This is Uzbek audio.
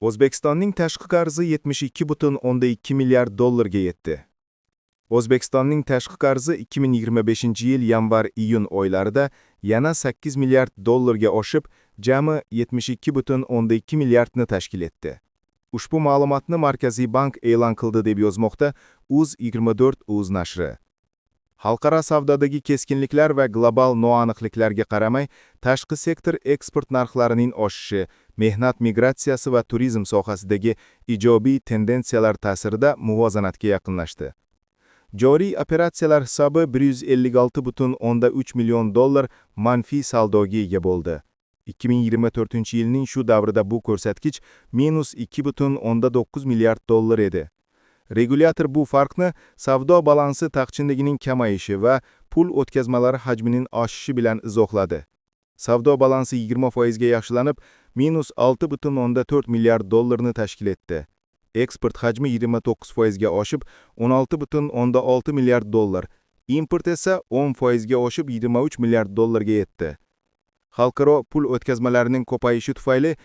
O'zbekistonning tashqi qarzi 72,2 milliard dollarga yetdi. O'zbekistonning tashqi qarzi 2025-yil yanvar-iyun oylarida yana 8 milliard dollarga oshib, jami 72,2 milliardni tashkil etdi. Ushbu ma'lumotni Markaziy bank e'lon qildi deb yozmoqda Uz24 nashri. Xalqaro savdodagi keskinliklar va global noaniqliklarga qaramay, tashqi sektor eksport narxlarining oshishi, mehnat migratsiyasi va turizm sohasidagi ijobiy tendensiyalar ta'sirida muvozanatga yaqinlashdi. Joriy operatsiyalar hisobi 156,3 million dollar manfiy saldoga ega bo'ldi. 2024-yilning shu davrida bu ko'rsatkich -2,9 milliard dollar edi. Regulyator bu farqni savdo balansi taqchilligining kamayishi va pul o'tkazmalari hajmining oshishi bilan izohladi. Savdo balansi 20% ga yaxshilanib, -6,4 milliard dollarni tashkil etdi. Eksport hajmi 29% ga oshib, 16,6 milliard dollar. Import esa 10% ga oshib, 23 milliard dollarga yetdi. Xalqaro pul o'tkazmalarining ko'payishi tufayli